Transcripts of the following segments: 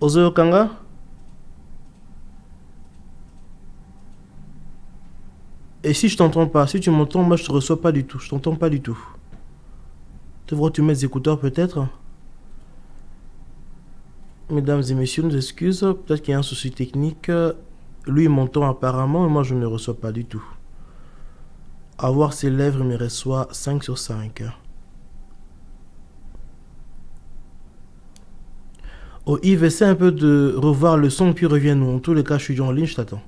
Ozo Kanga. Et si je t'entends pas, si tu m'entends, moi je te reçois pas du tout, je t'entends pas du tout. Tu devrais tu mets des écouteurs peut-être. Mesdames et messieurs, nous excuses, peut-être qu'il y a un souci technique. Lui il m'entend apparemment, et moi je ne le reçois pas du tout. À voir ses lèvres, il me reçoit 5 sur 5. Oh Yves, essaie un peu de revoir le son, puis reviens-nous. En tous les cas, je suis en ligne, je t'attends.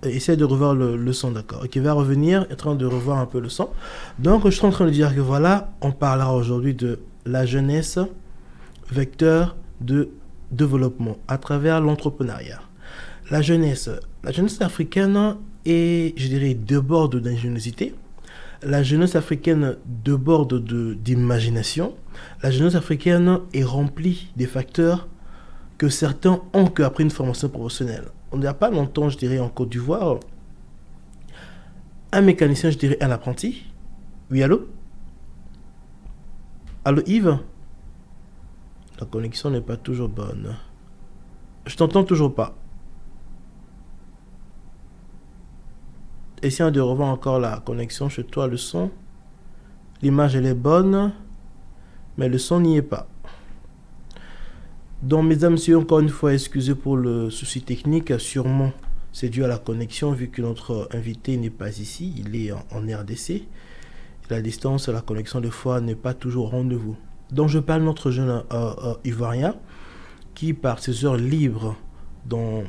Essaie de revoir le son, d'accord. Ok, va revenir, est en train de revoir un peu le son. Donc, je suis en train de dire que voilà, on parlera aujourd'hui de la jeunesse, vecteur de développement à travers l'entrepreneuriat. La jeunesse africaine est, je dirais, déborde d'ingéniosité. La jeunesse africaine déborde d'imagination. La jeunesse africaine est remplie des facteurs que certains ont qu'après une formation professionnelle. On n'y a pas longtemps, je dirais, en Côte d'Ivoire, un mécanicien, je dirais, un apprenti. Oui, allô? Allô, Yves? La connexion n'est pas toujours bonne. Je t'entends toujours pas. Essayons de revoir encore la connexion chez toi, le son. L'image, elle est bonne, mais le son n'y est pas. Donc, mesdames et messieurs, encore une fois, excusez pour le souci technique. Sûrement, c'est dû à la connexion, vu que notre invité n'est pas ici. Il est en RDC. La distance, la connexion, des fois, n'est pas toujours au rendez-vous. Donc, je parle de notre jeune Ivoirien qui, par ses heures libres, dans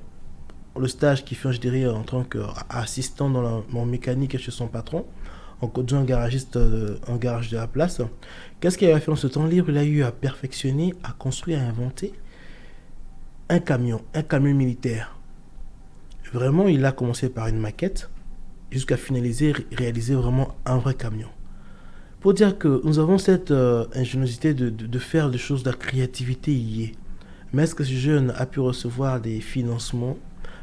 le stage qu'il fait, je dirais, en tant qu'assistant dans mon mécanique chez son patron, en conduisant un garagiste, un garage de la place. Qu'est-ce qu'il a fait en ce temps libre? Il a eu à perfectionner, à construire, à inventer un camion militaire. Vraiment, il a commencé par une maquette jusqu'à finaliser, réaliser vraiment un vrai camion. Pour dire que nous avons cette ingéniosité de faire des choses, de la créativité y est. Mais est-ce que ce jeune a pu recevoir des financements,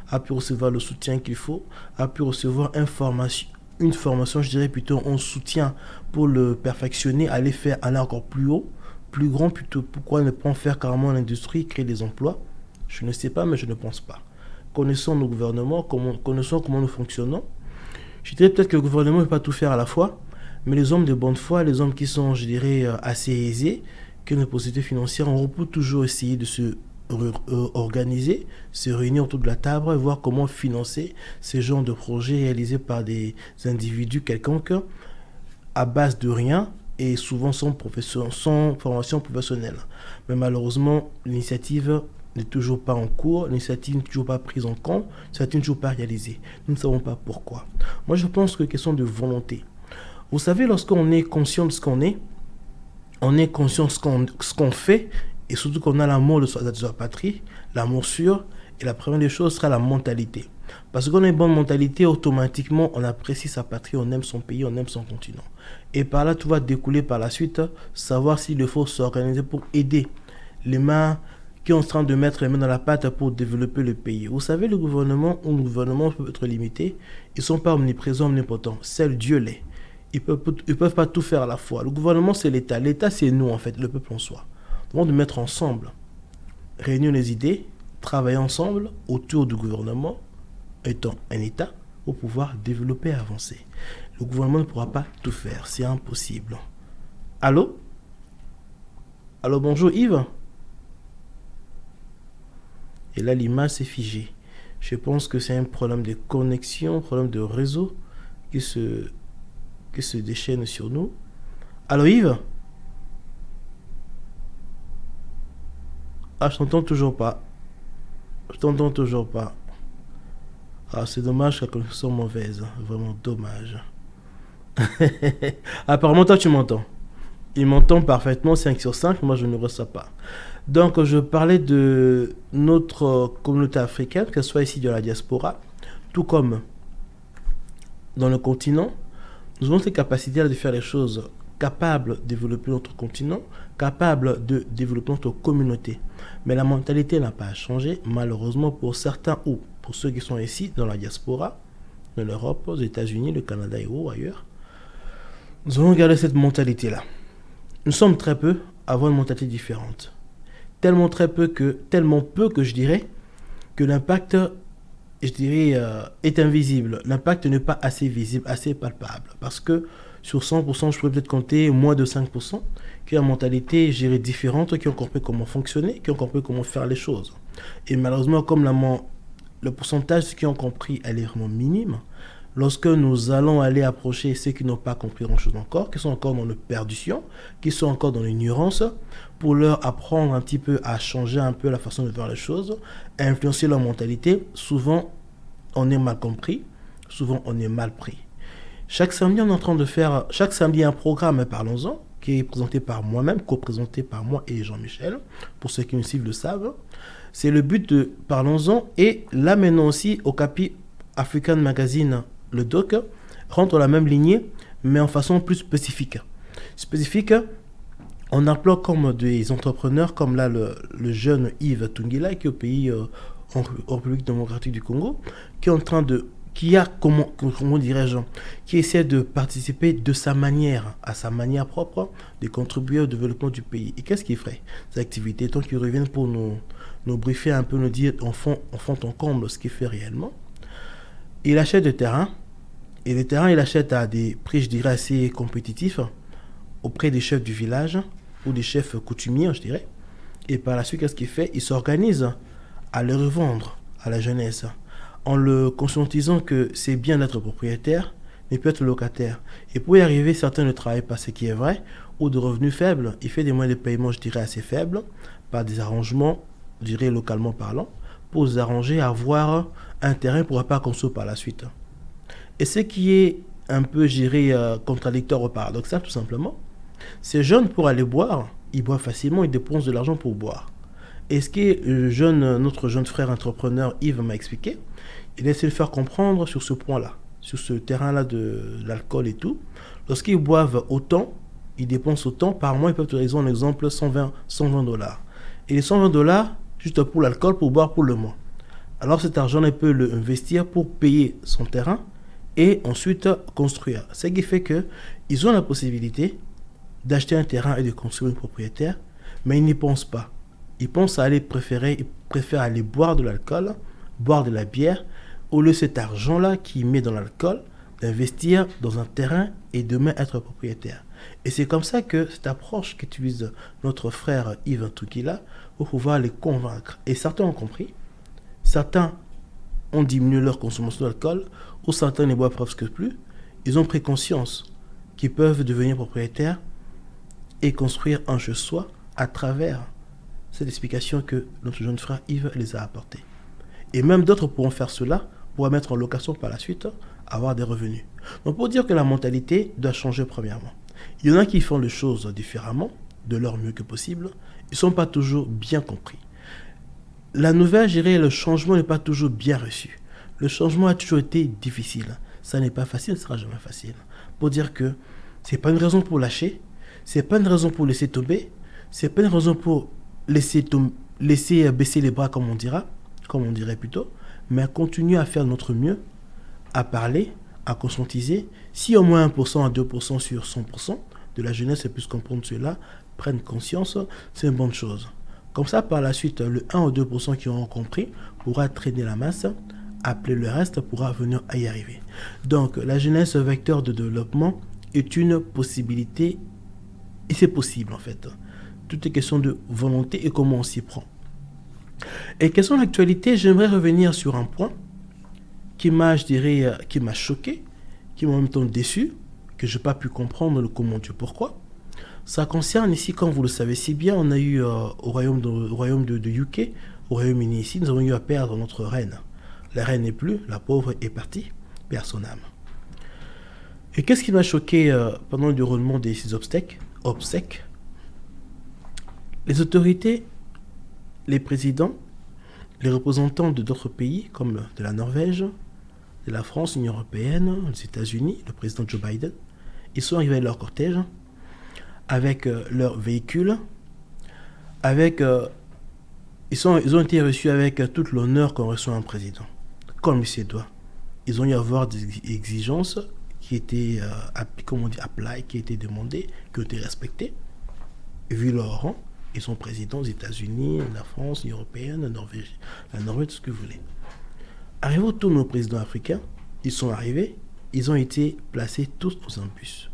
a pu recevoir le soutien qu'il faut, a pu recevoir une formation, je dirais plutôt un soutien pour le perfectionner, aller encore plus haut, plus grand, plutôt pourquoi ne pas en faire carrément l'industrie, créer des emplois? Je ne sais pas, mais je ne pense pas. Connaissons nos gouvernements, connaissons comment nous fonctionnons. Je dirais peut-être que le gouvernement ne peut pas tout faire à la fois, mais les hommes de bonne foi, les hommes qui sont, je dirais, assez aisés, qui ont une possibilité financière, on peut toujours essayer de se organiser, se réunir autour de la table et voir comment financer ces genres de projets réalisés par des individus quelconques à base de rien et souvent sans formation professionnelle. Mais malheureusement, l'initiative n'est toujours pas en cours, l'initiative n'est toujours pas prise en compte, l'initiative n'est toujours pas réalisée. Nous ne savons pas pourquoi. Moi, je pense que c'est une question de volonté. Vous savez, lorsqu'on est conscient de ce qu'on est, on est conscient de ce qu'on fait, et surtout qu'on a l'amour de sa patrie, l'amour sûr, et la première des choses sera la mentalité. Parce qu'on a une bonne mentalité, automatiquement, on apprécie sa patrie, on aime son pays, on aime son continent. Et par là, tout va découler par la suite, savoir s'il faut s'organiser pour aider les mains qui sont en train de mettre les mains dans la pâte pour développer le pays. Vous savez, le gouvernement peut être limité, ils ne sont pas omniprésents, omnipotents. Seul Dieu l'est. Ils ne peuvent pas tout faire à la fois. Le gouvernement, c'est l'État. L'État, c'est nous, en fait, le peuple en soi. Nous devons nous mettre ensemble, réunir les idées, travailler ensemble autour du gouvernement, étant un État, pour pouvoir développer et avancer. Le gouvernement ne pourra pas tout faire, c'est impossible. Allô? Allô, bonjour Yves? Et là, l'image s'est figée. Je pense que c'est un problème de connexion, un problème de réseau qui se déchaîne sur nous. Allô Yves? Ah, je t'entends toujours pas. Je t'entends toujours pas. Ah, c'est dommage que la connexion soit mauvaise. Vraiment dommage. Apparemment, toi, tu m'entends. Il m'entend parfaitement, 5 sur 5. Moi, je ne reçois pas. Donc, je parlais de notre communauté africaine, qu'elle soit ici dans la diaspora, tout comme dans le continent. Nous avons cette capacité de faire les choses, capables de développer notre continent, capables de développer notre communauté. Mais la mentalité n'a pas changé, malheureusement pour certains ou pour ceux qui sont ici dans la diaspora, dans l'Europe, aux États-Unis, le Canada et ailleurs. Nous allons garder cette mentalité-là. Nous sommes très peu à avoir une mentalité différente. tellement peu que je dirais que l'impact, est invisible. L'impact n'est pas assez visible, assez palpable. Parce que sur 100%, je pourrais peut-être compter moins de 5% qui ont une mentalité, je dirais, différente, qui ont compris comment fonctionner, qui ont compris comment faire les choses. Et malheureusement, comme le pourcentage de ceux qui ont compris, elle est vraiment minime, lorsque nous allons aller approcher ceux qui n'ont pas compris grand-chose encore, qui sont encore dans le perdition, qui sont encore dans l'ignorance, pour leur apprendre un petit peu à changer un peu la façon de faire les choses, à influencer leur mentalité, souvent on est mal compris, souvent on est mal pris. Chaque samedi, on est en train de faire, chaque samedi, un programme Parlons-en, qui est présenté par moi-même, co-présenté par moi et Jean-Michel, pour ceux qui me suivent le savent. C'est le but de Parlons-en, et là maintenant aussi, au Capi African Magazine, le doc, rentre dans la même lignée, mais en façon plus spécifique. Spécifique, en appelant comme des entrepreneurs, comme là le jeune Yves Tungila, qui est au pays, en République démocratique du Congo, qui est en train de, comment dirais-je, qui essaie de participer de sa manière, à sa manière propre, de contribuer au développement du pays. Et qu'est-ce qu'il ferait? Ces activités, tant qu'ils reviennent pour nous briefer un peu, nous dire en fond en comble ce qu'il fait réellement. Il achète des terrains, et les terrains, il achète à des prix, je dirais, assez compétitifs, auprès des chefs du village, ou des chefs coutumiers, je dirais. Et par la suite, qu'est-ce qu'il fait? Il s'organise à les revendre à la jeunesse, en le conscientisant que c'est bien d'être propriétaire, mais peut être locataire. Et pour y arriver, certains ne travaillent pas, ce qui est vrai, ou de revenus faibles. Il fait des moyens de paiement, je dirais, assez faibles, par des arrangements, je dirais, localement parlant, pour s'arranger à avoir un terrain pour ne pas construire par la suite. Et ce qui est un peu, je dirais, contradictoire ou paradoxal, tout simplement, ces jeunes, pour aller boire, ils boivent facilement, ils dépensent de l'argent pour boire. Et ce que notre jeune frère entrepreneur Yves m'a expliqué, il essaie de faire comprendre sur ce point-là, sur ce terrain-là de l'alcool et tout. Lorsqu'ils boivent autant, ils dépensent autant, par mois, ils peuvent te donner un exemple, 120 $. Et les 120 $, juste pour l'alcool, pour boire pour le mois. Alors cet argent, il peut l'investir pour payer son terrain et ensuite construire. Ce qui fait qu'ils ont la possibilité d'acheter un terrain et de construire une propriétaire, mais ils n'y pensent pas. Ils pensent à ils préfèrent aller boire de l'alcool, boire de la bière, au lieu de cet argent-là qu'ils mettent dans l'alcool, d'investir dans un terrain et demain être propriétaire. Et c'est comme ça que cette approche qu'utilise notre frère Yves Tungila pour pouvoir les convaincre. Et certains ont compris, certains ont diminué leur consommation d'alcool, ou certains ne boivent presque plus. Ils ont pris conscience qu'ils peuvent devenir propriétaires et construire un chez-soi à travers cette explication que notre jeune frère Yves les a apportée. Et même d'autres pourront faire cela, pourront mettre en location par la suite, avoir des revenus. Donc pour dire que la mentalité doit changer premièrement. Il y en a qui font les choses différemment, de leur mieux que possible. Ils ne sont pas toujours bien compris. La nouvelle, je dirais, le changement n'est pas toujours bien reçu. Le changement a toujours été difficile. Ça n'est pas facile, ce ne sera jamais facile. Pour dire que ce n'est pas une raison pour lâcher, ce n'est pas une raison pour laisser tomber, ce n'est pas une raison pour laisser baisser les bras, comme on dirait plutôt, mais continuer à faire notre mieux, à parler, à conscientiser. Si au moins 1% à 2% sur 100% de la jeunesse puisse comprendre cela, prennent conscience, c'est une bonne chose. Comme ça, par la suite, le 1 ou 2% qui auront compris pourra traîner la masse, appeler le reste pourra venir à y arriver. Donc, la jeunesse vecteur de développement est une possibilité, et c'est possible en fait. Tout est question de volonté et comment on s'y prend. Et question d'actualité, j'aimerais revenir sur un point qui m'a choqué, qui m'a en même temps déçu, que je n'ai pas pu comprendre le comment du pourquoi. Ça concerne ici, comme vous le savez si bien, on a eu au royaume de UK, au Royaume-Uni ici, nous avons eu à perdre notre reine. La reine n'est plus, la pauvre est partie, perd son âme. Et qu'est-ce qui m'a choqué pendant le déroulement de ces obsèques? Les autorités, les présidents, les représentants de d'autres pays, comme de la Norvège, de la France, l'Union européenne, les États-Unis, le président Joe Biden, ils sont arrivés à leur cortège, avec leur véhicule, ils ont été reçus avec tout l'honneur qu'on reçoit un président, comme il se doit. Ils ont eu à avoir des exigences qui étaient, qui étaient demandées, qui ont été respectées, vu leur rang, Ils sont présidents aux États-Unis, la France, l'Union européenne, la Norvège, tout ce que vous voulez. Arrivés tous nos présidents africains, ils sont arrivés, ils ont été placés tous dans un bus.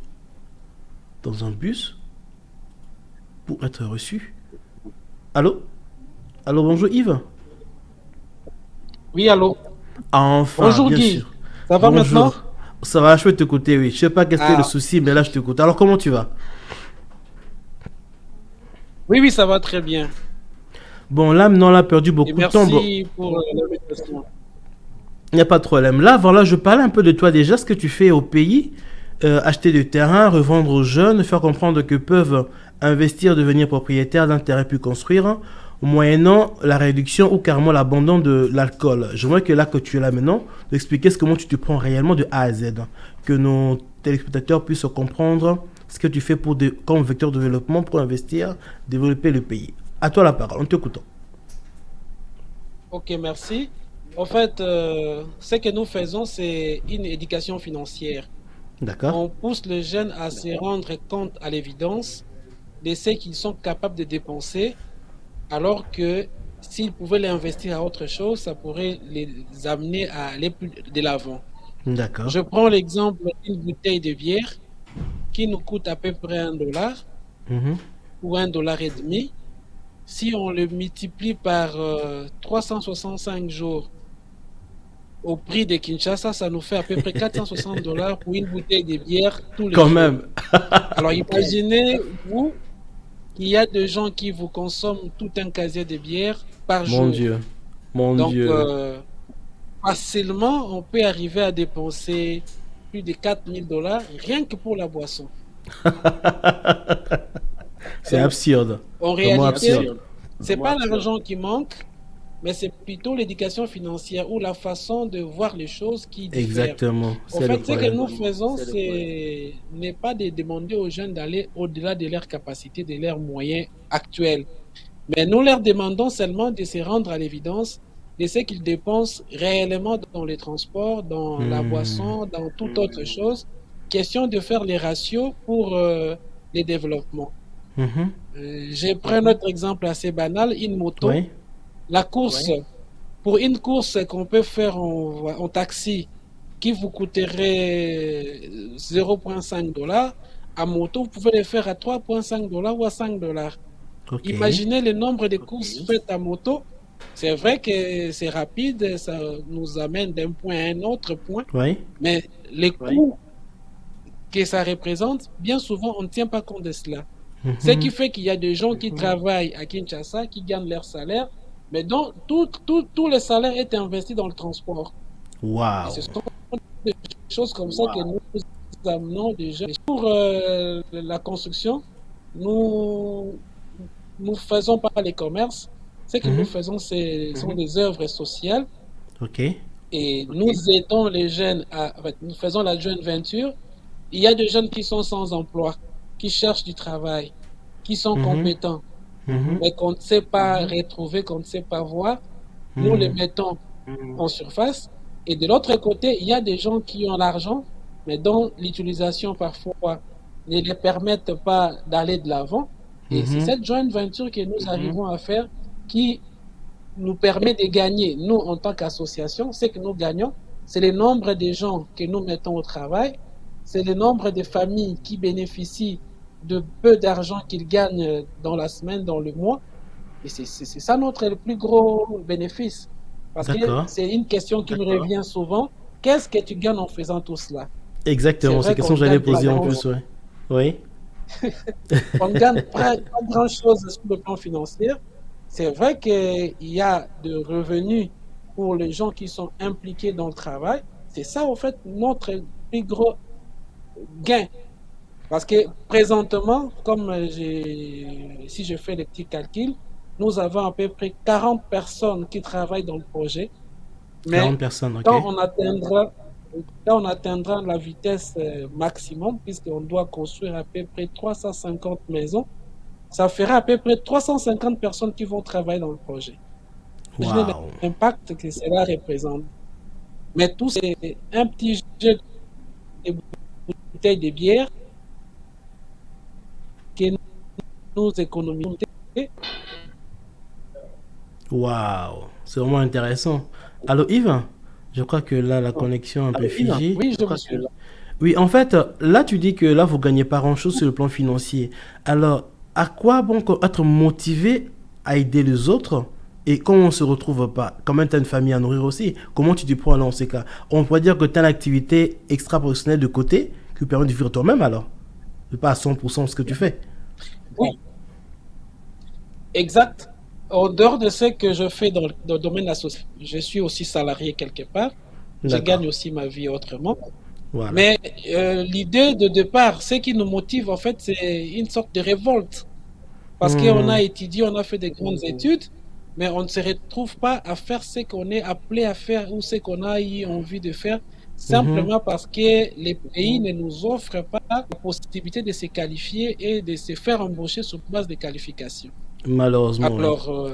Dans un bus pour être reçus. Allô? Allô, bonjour Yves? Oui, allô. Enfin, Bonjour bien Guy. sûr. Ça va maintenant? Bonjour. Ça va, je peux t'écouter, oui. Je sais pas quel était le Ah, souci, mais là, je t'écoute. Alors, comment tu vas? oui, oui, ça va très bien. Bon, là, maintenant, on a perdu Et beaucoup de temps. Bon, merci pour l'invitation. il n'y a pas de problème. Là, voilà, je parlais un peu de toi déjà, ce que tu fais au pays. Acheter du terrain, revendre aux jeunes, faire comprendre que peuvent investir, devenir propriétaires d'un terrain puis construire, hein, moyennant la réduction ou carrément l'abandon de l'alcool. J'aimerais que là que tu es là maintenant, d'expliquer comment tu te prends réellement de A à Z, hein, que nos téléspectateurs puissent comprendre ce que tu fais comme vecteur de développement pour investir, développer le pays. À toi la parole, on t'écoute. Ok, merci. En fait, ce que nous faisons, c'est une éducation financière. D'accord. On pousse les jeunes à se rendre compte à l'évidence de ce qu'ils sont capables de dépenser, alors que s'ils pouvaient l'investir à autre chose, ça pourrait les amener à aller plus de l'avant. D'accord. Je prends l'exemple d'une bouteille de bière qui nous coûte à peu près $1 Mhm. ou $1,50. Si on le multiplie par 365 jours au prix de Kinshasa, ça nous fait à peu près $460 pour une bouteille de bière tous les Quand jours. même. Alors imaginez-vous qu'il y a des gens qui vous consomment tout un casier de bière par Mon jour. Dieu. Mon Donc Dieu. facilement, on peut arriver à dépenser plus de $4 000 rien que pour la boisson. C'est Donc absurde. en Vraiment réalité, absurde. c'est pas l'argent qui manque, mais c'est plutôt l'éducation financière ou la façon de voir les choses qui diffère. Exactement. En C'est le fait, ce que problème. nous faisons, c'est n'est pas de demander aux jeunes d'aller au-delà de leurs capacités, de leurs moyens actuels, mais nous leur demandons seulement de se rendre à l'évidence de ce qu'ils dépensent réellement dans les transports, dans la Hmm. boisson, dans toute autre chose. Question de faire les ratios pour les développements. Mhm. Je prends un autre exemple assez banal, une moto. Oui. La course, pour une course qu'on peut faire en taxi qui vous coûterait $0,5, à moto, vous pouvez le faire à $3,5 ou à $5. Ok. Imaginez le nombre de courses faites à moto. C'est vrai que c'est rapide, ça nous amène d'un point à un autre point, Oui. mais les coûts que ça représente, bien souvent, on ne tient pas compte de cela. Ce qui Mhm. fait qu'il y a des gens qui travaillent à Kinshasa, qui gagnent leur salaire, mais dont tout le salaire est investi dans le transport. Et ce Waouh. sont des choses comme ça que nous amenons déjà. Pour la construction, nous nous faisons pas les commerces. Ce que nous Mhm. faisons, sont des œuvres sociales Ok. et nous aidons les jeunes en fait, nous faisons la joint venture. Il y a des jeunes qui sont sans emploi, qui cherchent du travail, qui sont Mhm. compétents, Mhm. mais qu'on ne sait pas retrouver, qu'on ne sait pas voir. Nous les Mhm. mettons en surface. Et de l'autre côté, il y a des gens qui ont l'argent, mais dont l'utilisation parfois ne les permettent pas d'aller de l'avant. Et c'est Mhm. cette joint venture que nous arrivons à faire qui nous permet de gagner. Nous, en tant qu'association, ce que nous gagnons, c'est le nombre de gens que nous mettons au travail, c'est le nombre de familles qui bénéficient de peu d'argent qu'ils gagnent dans la semaine, dans le mois. Et c'est ça notre le plus gros bénéfice. Parce que D'accord. c'est une question qui me revient souvent. Qu'est-ce que tu gagnes en faisant tout cela? C'est Exactement. C'est vrai la question qu'on que j'allais gagne pas poser en grand, plus. Ouais. Oui. on gagne pas grand-chose sur le plan financier. C'est vrai qu'il y a de revenus pour les gens qui sont impliqués dans le travail. C'est ça, en fait, notre plus gros gain. Parce que présentement, si je fais les petits calculs, nous avons à peu près 40 personnes qui travaillent dans le projet. 40 Mais personnes. Ok. quand on atteindra, quand on atteindra la vitesse maximum, puisqu'on doit construire à peu près 350 maisons, ça fera à peu près 350 personnes qui vont travailler dans le projet. Imaginez Waouh. l'impact que cela représente. Mais tout, c'est un petit jeu de bouteilles de bière que nous économisons. Waouh, c'est vraiment intéressant. Allô Yves, je crois que là la connexion est un peu figée. Oui, je vous suis là. Oui, en fait, là tu dis que là vous gagnez pas grand-chose sur le plan financier. Alors, à quoi bon être motivé à aider les autres et quand on se retrouve pas, quand même tu as une famille à nourrir aussi, comment tu te prends alors dans ces cas? On pourrait dire que tu as une activité extra-professionnelle de côté qui permet de vivre toi-même alors. C'est pas à 100% ce que tu fais. Oui, exact. En dehors de ce que je fais dans le domaine associé, je suis aussi salarié quelque part. Je D'accord. gagne aussi ma vie autrement. Voilà. Mais l'idée de départ, ce qui nous motive en fait, c'est une sorte de révolte. Parce qu'on Hmm. a étudié, on a fait des grandes études, mais on ne se retrouve pas à faire ce qu'on est appelé à faire ou ce qu'on a eu envie de faire, Mhm. simplement parce que les pays ne nous offrent pas la possibilité de se qualifier et de se faire embaucher sur base de qualifications. Malheureusement, oui. Alors,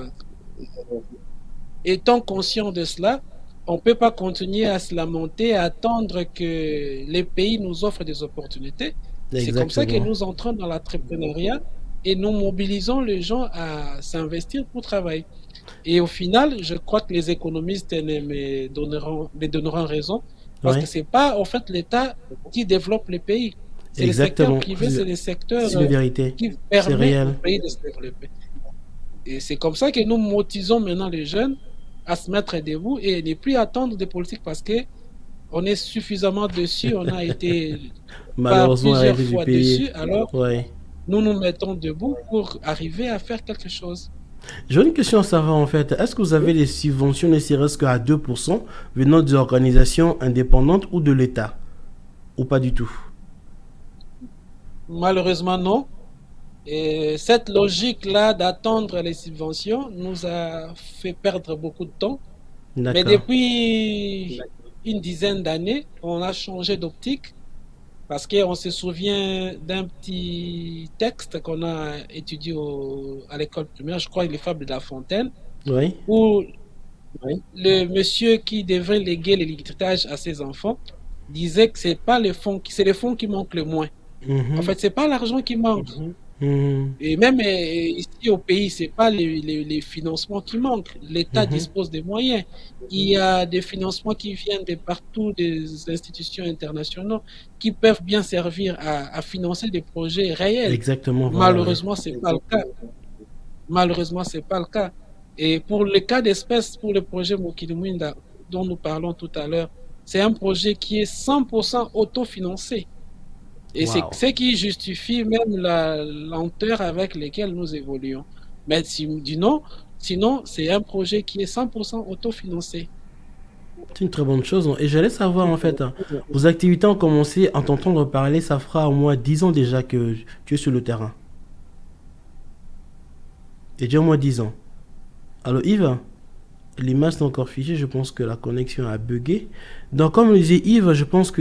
étant conscient de cela, on ne peut pas continuer à se lamenter, à attendre que les pays nous offrent des opportunités. C'est comme ça que Exactement. nous entrons dans l'entrepreneuriat et nous mobilisons les gens à s'investir pour travailler. Et au final, je crois que les économistes me donneront raison parce que Oui, ce n'est pas en fait l'État qui développe les pays. C'est le secteur exactement. privé, c'est le secteur C'est une vérité. qui C'est permet au réel. pays de se développer. Et c'est comme ça que nous motivons maintenant les jeunes à se mettre debout et ne plus attendre des politiques parce que on est suffisamment dessus, on a été par Malheureusement, la plusieurs réalité du fois pays. dessus, alors Oui. nous nous mettons debout pour arriver à faire quelque chose. J'ai une question à savoir en fait. Est-ce que vous avez des subventions ne serait-ce qu'à 2% venant des organisations indépendantes ou de l'État? Ou pas du tout? Malheureusement, non. Et cette logique-là d'attendre les subventions nous a fait perdre beaucoup de temps. Mais D'accord. depuis une dizaine d'années, on a changé d'optique. Parce qu'on se souvient d'un petit texte qu'on a étudié à l'école primaire, je crois, les fables de La Fontaine, Oui. où le monsieur qui devrait léguer l'héritage à ses enfants disait que c'est pas les fonds, c'est les fonds qui manquent le moins. En Mhm. fait, c'est pas l'argent qui manque. Mhm. Et même ici au pays, c'est pas les financements qui manquent. L'État Mhm. dispose des moyens. Il y a des financements qui viennent de partout, des institutions internationales, qui peuvent bien servir à financer des projets réels. Exactement, voilà, oui. Malheureusement, c'est pas le cas. Malheureusement, c'est pas le cas. Et pour le cas d'espèce, pour le projet Mokilimuinda dont nous parlons tout à l'heure, c'est un projet qui est 100% autofinancé. Et c'est Waouh. ce qui justifie même la lenteur avec laquelle nous évoluons. Mais sinon, c'est un projet qui est 100% autofinancé. C'est une très bonne chose. Et j'allais savoir en fait, vos activités ont commencé à t'entendre parler, ça fera au moins 10 ans déjà que tu es sur le terrain. Et déjà au moins 10 ans. Alors Yves, l'image est encore fichée, je pense que la connexion a bugué. Donc comme le disait Yves, je pense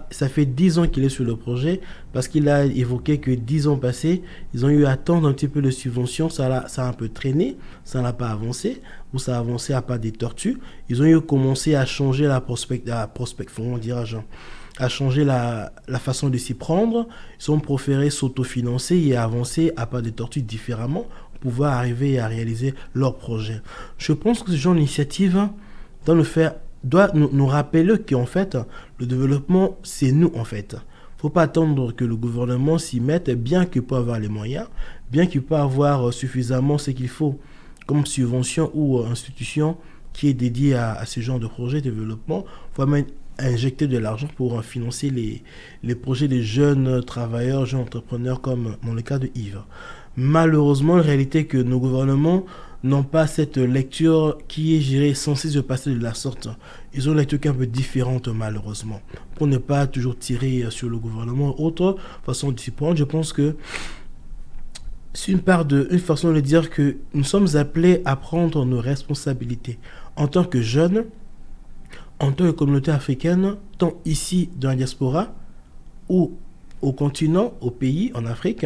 ça fait 10 ans qu'il est sur le projet, parce qu'il a évoqué que 10 ans passés, ils ont eu à attendre un petit peu de subventions, ça a un peu traîné, ça n'a pas avancé, ou ça a avancé à pas des tortues. Ils ont eu commencé à changer comment dirais-je, à changer la façon de s'y prendre. Ils ont préféré s'autofinancer et avancer à pas des tortues différemment pour pouvoir arriver à réaliser leur projet. Je pense que ce genre d'initiative doit nous rappeler qu'en fait, le développement, c'est nous en fait. Faut pas attendre que le gouvernement s'y mette, bien qu'il peut avoir les moyens, bien qu'il peut avoir suffisamment ce qu'il faut comme subvention ou institution qui est dédiée à ce genre de projet de développement. Faut même injecter de l'argent pour financer les projets des jeunes travailleurs, jeunes entrepreneurs comme dans le cas de Yves. Malheureusement, la réalité est que nos gouvernements n'ont pas cette lecture qui est, je dirais, censée se passer de la sorte. Ils ont une lecture qui est un peu différente, malheureusement. Pour ne pas toujours tirer sur le gouvernement. Autre façon de s'y prendre, je pense que c'est une façon de dire que nous sommes appelés à prendre nos responsabilités en tant que jeunes, en tant que communauté africaine, tant ici dans la diaspora ou au continent, au pays, en Afrique.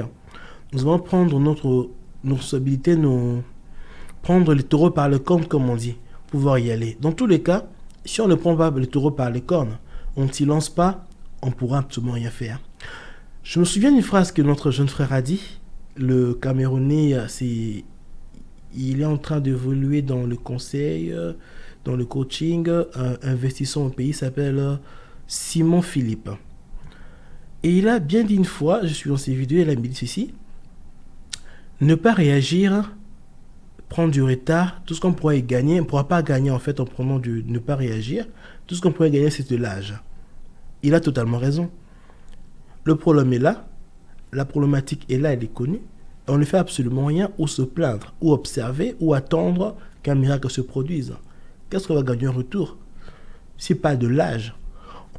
Nous allons prendre nos responsabilités, prendre les taureaux par le cornes, comme on dit, pouvoir y aller. Dans tous les cas, si on ne prend pas les taureaux par les cornes, on ne s'y lance pas, on pourra absolument rien faire. Je me souviens d'une phrase que notre jeune frère a dit. le Camerounais, il est en train d'évoluer dans le conseil, dans le coaching. Un investisseur au pays il s'appelle Simon Philippe. Et il a bien dit une fois, je suis dans ses vidéos, il a dit ceci, ne pas réagir, prendre du retard, tout ce qu'on pourrait gagner, on ne pourra pas gagner en fait en prenant du ne pas réagir, tout ce qu'on pourrait gagner c'est de l'âge. Il a totalement raison. Le problème est là, la problématique est là, elle est connue, et on ne fait absolument rien ou se plaindre, ou observer, ou attendre qu'un miracle se produise. Qu'est-ce qu'on va gagner en retour? Si pas de l'âge.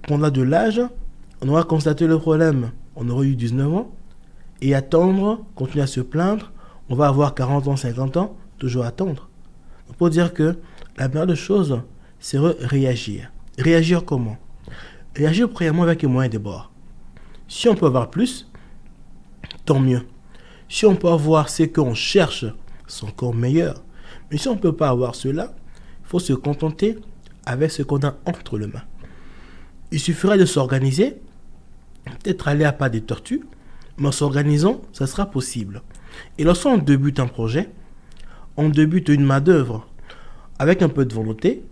On a de l'âge, on aura constaté le problème, on aurait eu 19 ans, et attendre, continuer à se plaindre, on va avoir 40 ans, 50 ans, toujours attendre. Pour dire que la meilleure chose, c'est réagir. Réagir comment? Réagir premièrement avec les moyens des bords. Si on peut avoir plus, tant mieux. Si on peut avoir ce qu'on cherche, c'est encore meilleur. Mais si on ne peut pas avoir cela, il faut se contenter avec ce qu'on a entre les mains. Il suffirait de s'organiser, peut-être aller à pas des tortues, mais en s'organisant, ça sera possible. Et lorsqu'on débute un projet, on débute une main-d'œuvre avec un peu de volonté.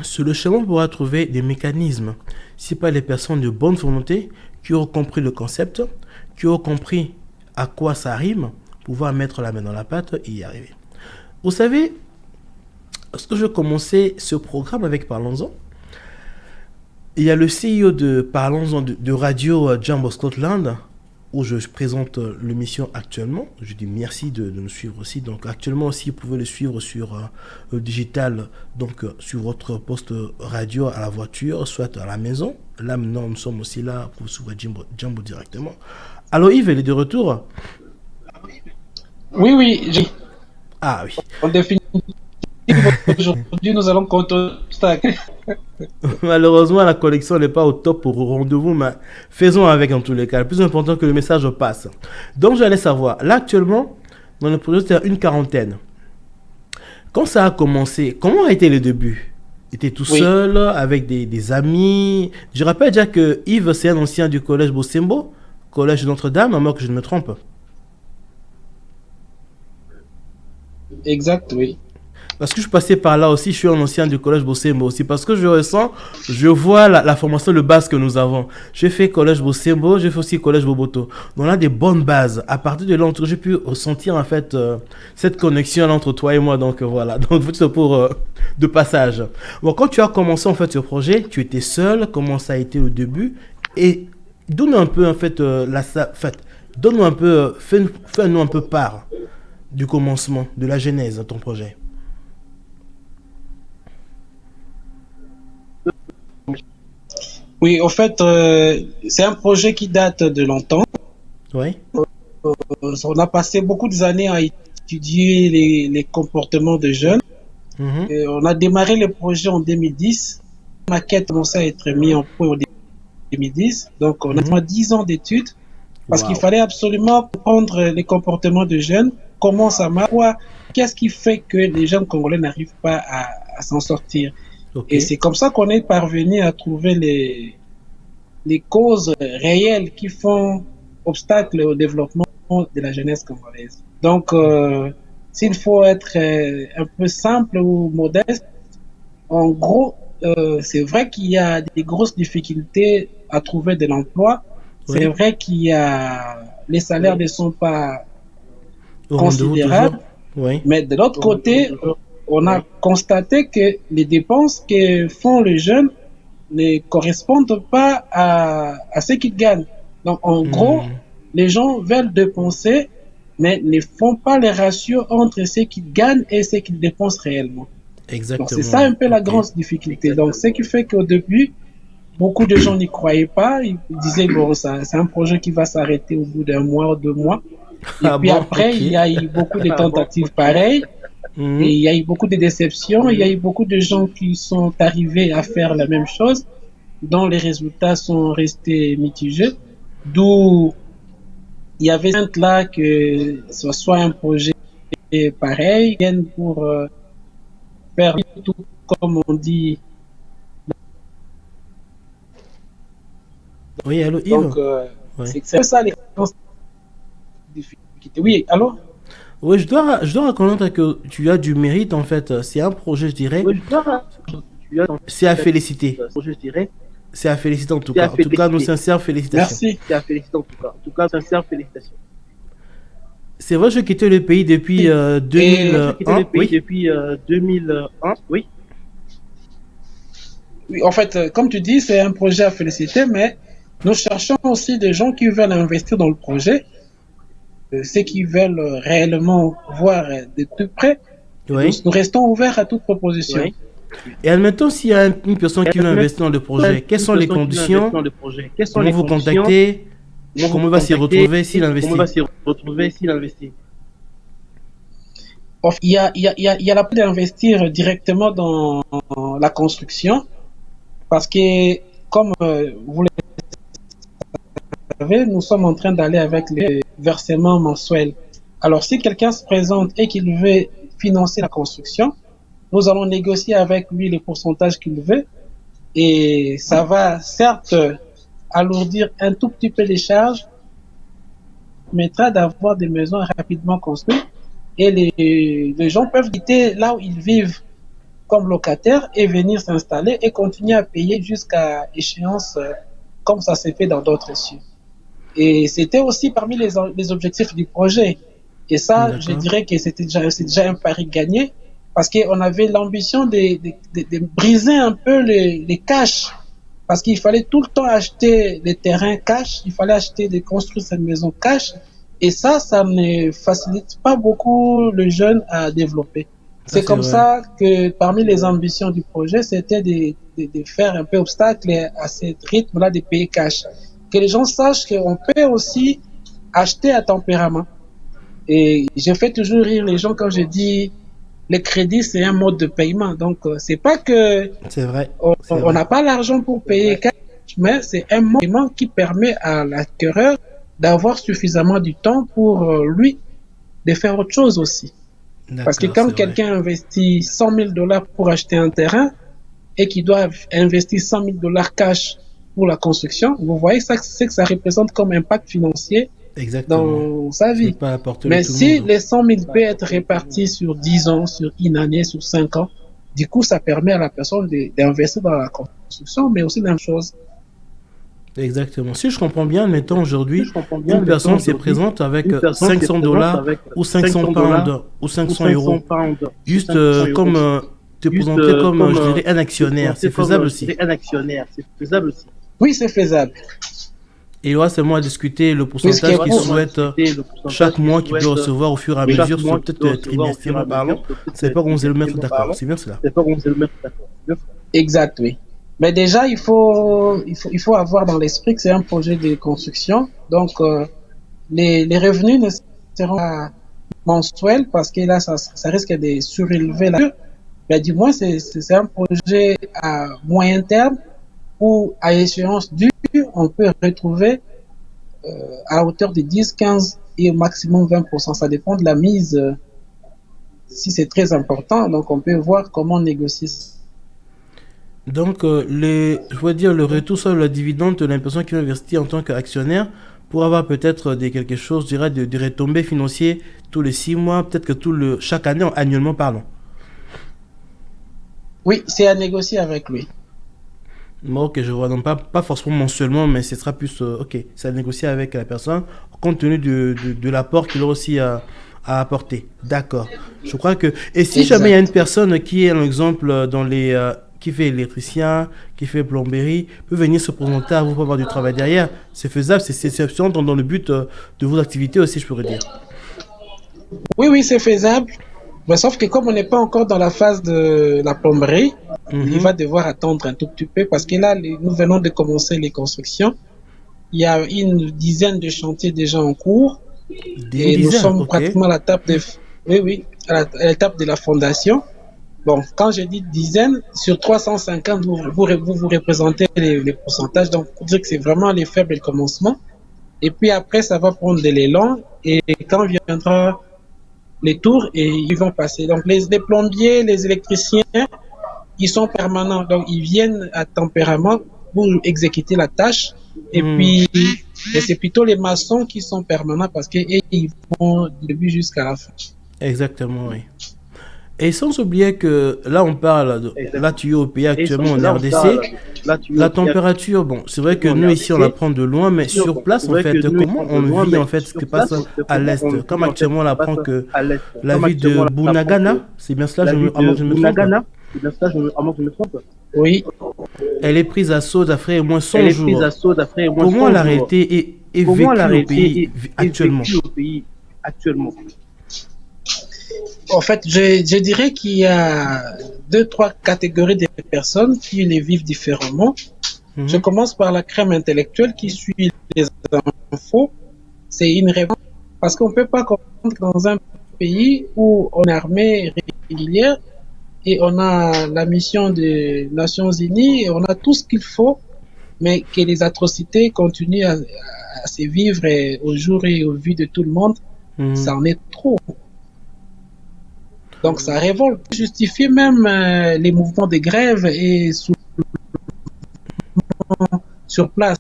Sur le chemin, on pourra trouver des mécanismes. Si pas les personnes de bonne volonté qui auront compris le concept, qui auront compris à quoi ça rime, pouvoir mettre la main dans la pâte et y arriver. Vous savez, lorsque je commençais ce programme avec Parlons-en, il y a le CEO de Parlons-en de Radio Jambo Scotland, où je présente l'émission actuellement. Je dis merci de nous suivre aussi. Donc actuellement aussi, vous pouvez le suivre sur le digital, donc sur votre poste radio à la voiture, soit à la maison. Là maintenant, nous sommes aussi là pour suivre Jambo directement. Alors Yves, il est de retour? Oui. Ah oui. En définitive, aujourd'hui, nous allons contre obstacle. Malheureusement, la connexion n'est pas au top pour rendez-vous, mais faisons avec en tous les cas. Le plus important que le message passe. Donc, j'allais savoir, là actuellement, dans le projet, c'est une quarantaine. Quand ça a commencé, comment a été le début? Tu étais tout seul, avec des amis? Je rappelle déjà que Yves, c'est un ancien du collège Bosembo, collège de Notre-Dame, à moins que je ne me trompe. Exact, oui. Parce que je suis passé par là aussi, je suis un ancien du collège Bosembo aussi. Parce que je ressens, je vois la formation de base que nous avons. J'ai fait collège Bosembo, j'ai fait aussi collège Boboto. Donc on a des bonnes bases. À partir de là, j'ai pu ressentir en fait cette connexion entre toi et moi. Donc voilà, donc c'est pour de passage. Bon, quand tu as commencé en fait ce projet, tu étais seul, comment ça a été au début? Et donne-nous un peu en fait, donne-nous un peu, fais-nous un peu part du commencement, de la genèse de ton projet. Oui, en fait, c'est un projet qui date de longtemps. Oui. On a passé beaucoup d'années à étudier les comportements de jeunes. Et on a démarré le projet en 2010. La maquette a commencé à être mise en point en 2010. Donc, on a 10 ans d'études parce qu'il fallait absolument comprendre les comportements de jeunes, comment ça marche, qu'est-ce qui fait que les jeunes congolais n'arrivent pas à s'en sortir. Okay. Et c'est comme ça qu'on est parvenu à trouver les causes réelles qui font obstacle au développement de la jeunesse congolaise. Donc, s'il faut être un peu simple ou modeste, en gros, c'est vrai qu'il y a des grosses difficultés à trouver de l'emploi. Oui. C'est vrai qu'il y a les salaires ne sont pas considérables. Oui. Mais de l'autre côté, on a constaté que les dépenses que font les jeunes ne correspondent pas à ce qu'ils gagnent. Donc, en gros, les gens veulent dépenser, mais ne font pas les ratios entre ce qu'ils gagnent et ce qu'ils dépensent réellement. Exactement. Donc, c'est ça un peu la grande difficulté. Donc, ce qui fait qu'au début, beaucoup de gens n'y croyaient pas. Ils disaient, bon, c'est un projet qui va s'arrêter au bout d'un mois ou 2 mois. Et puis après, il y a eu beaucoup de tentatives pareilles. Et il y a eu beaucoup de déceptions, il y a eu beaucoup de gens qui sont arrivés à faire la même chose, dont les résultats sont restés mitigés. D'où il y avait là que ce soit un projet pareil, pour faire tout comme on dit. Oui, allô Yves. Donc, c'est ça les Oui, alors. Oui, je dois reconnaître que tu as du mérite en fait. C'est un projet, je dirais. Oui, je dois, tu as C'est à féliciter. je dirais, C'est à féliciter en tout c'est à cas. En tout cas, nos féliciter. sincères félicitations. Merci. C'est à féliciter en tout cas. En tout cas, sincère félicitations. C'est vrai, je quittais le pays depuis J'ai quitté 2001. le pays Oui. depuis 2001. Oui. Oui, en fait, comme tu dis, c'est un projet à féliciter, mais nous cherchons aussi des gens qui veulent investir dans le projet, ceux qui veulent réellement voir de tout près. Oui. Nous restons ouverts à toute proposition. Oui. Et admettons s'il y a une personne qui veut investir dans le projet, quelles sont les conditions? dans le projet? Quelles sont Comment les vous conditions? contacter? Comment Comment vous il va s'y contacter? retrouver s'il Comment investit? il va s'y retrouver s'il investit? Il y a la possibilité d'investir directement dans la construction parce que, comme vous le savez, nous sommes en train d'aller avec les versements mensuels. Alors, si quelqu'un se présente et qu'il veut financer la construction, nous allons négocier avec lui les pourcentages qu'il veut et ça va certes alourdir un tout petit peu les charges, permettra d'avoir des maisons rapidement construites et les gens peuvent quitter là où ils vivent comme locataires et venir s'installer et continuer à payer jusqu'à échéance comme ça s'est fait dans d'autres cieux. Et c'était aussi parmi les objectifs du projet. Et ça, je dirais que c'est déjà un pari gagné parce qu'on avait l'ambition de briser un peu les cash. Parce qu'il fallait tout le temps acheter des terrains cash, il fallait acheter de construire cette maison cash. Et ça ne facilite pas beaucoup le jeune à développer. C'est comme ça que parmi les ambitions du projet, c'était de faire un peu obstacle à ce rythme-là de payer cash. Que les gens sachent qu'on peut aussi acheter à tempérament. Et je fais toujours rire les gens quand je dis le crédit, c'est un mode de paiement. Donc, c'est pas que on n'a pas l'argent pour payer cash, mais c'est un mode de paiement qui permet à l'acquéreur d'avoir suffisamment du temps pour lui de faire autre chose aussi. Parce que quand quelqu'un investit $100,000 pour acheter un terrain et qu'il doit investir $100,000 cash pour la construction, vous voyez ça, c'est que ça représente comme impact financier dans sa vie. Mais si les 100,000 peut être répartis sur 10 ans, sur une année, sur 5 ans, du coup, ça permet à la personne d'investir dans la construction, mais aussi dans la chose. Exactement. Si je comprends bien, mettons aujourd'hui, une personne se présente avec $500 ou 500 pounds ou 500 euros, juste comme te présenter comme, je dirais, un actionnaire. C'est faisable aussi. Oui, c'est faisable. Et là, c'est moi à discuter le pourcentage qu'il souhaite chaque mois qu'il peut recevoir au fur et à mesure, sur peut-être trimestriellement parlant. C'est pas qu'on se le mettre d'accord. C'est bien cela. Exact, oui. Mais déjà, il faut avoir dans l'esprit que c'est un projet de construction. Donc, les revenus ne seront pas mensuels parce que là, ça risque de surélever là. Mais du moins, c'est un projet à moyen terme où, à échéance due, on peut retrouver à hauteur de 10, 15 et au maximum 20%. Ça dépend de la mise. Si c'est très important, donc on peut voir comment négocier. Donc, je veux dire, le retour sur le dividende de la personne qui investit en tant qu'actionnaire pour avoir peut-être quelque chose, je dirais, de retombées financières tous les 6 mois, peut-être que chaque année, annuellement parlant. Oui, c'est à négocier avec lui. Bon, ok, je vois. Donc, pas forcément mensuellement, mais ce sera plus, ok, c'est à négocier avec la personne, compte tenu de l'apport qu'il aura aussi à apporter. D'accord. Je crois que... Et si jamais il y a une personne qui est, un exemple, qui fait électricien, qui fait plomberie, peut venir se présenter à vous pour avoir du travail derrière. C'est faisable, c'est dans le but de vos activités aussi, je pourrais dire. Oui, c'est faisable. Mais sauf que comme on n'est pas encore dans la phase de la plomberie, il va devoir attendre un tout petit peu parce que là, nous venons de commencer les constructions. Il y a une dizaine de chantiers déjà en cours. Nous sommes pratiquement à la table à l'étape de la fondation. Bon, quand je dis dizaines, sur 350, vous représentez les pourcentages. Donc, on dirait que c'est vraiment les faibles commencements. Et puis après, ça va prendre de l'élan. Et quand viendra les tours, et ils vont passer. Donc, les plombiers, les électriciens, ils sont permanents. Donc, ils viennent à tempérament pour exécuter la tâche. Et Mhm. puis, et c'est plutôt les maçons qui sont permanents parce qu'ils vont du début jusqu'à la fin. Exactement, oui. Et sans oublier que là, on parle de. Là, Exactement. tu es au pays Et actuellement en là, on parle, RDC. là, tu es au La pays température, bon, c'est vrai que actuellement en nous, ici, on la RDC. prend de loin, mais Sûr, sur bon, place, c'est en vrai que fait, nous, ils comment sont de on loin, vit, mais en fait, ce sur qui place, passe à comment on l'Est. Comme vit, en fait, actuellement, on ce qui passe apprend que à l'Est. la Comme ville actuellement, de on apprend que Bunagana, c'est bien cela, la ville à moins de que je me trompe, Bunagana, c'est bien ça, à moins que je me trompe, Oui. elle est prise à saut d'après au moins elle 100 est prise à jours. saut d'après au moins Comment 100 la jours. réalité est Comment la vécue au réalité pays est actuellement? vécue au pays actuellement? En fait, je dirais qu'il y a deux, trois catégories de personnes qui les vivent différemment. Je Mhm. commence par la crème intellectuelle qui suit les infos. C'est une réponse parce qu'on ne peut pas comprendre que dans un pays où on est armée régulière et on a la mission des Nations Unies et on a tout ce qu'il faut, mais que les atrocités continuent à se vivre au jour et au vu de tout le monde, Mhm. ça en est trop. Donc ça révolte, justifier même les mouvements de grève et sur place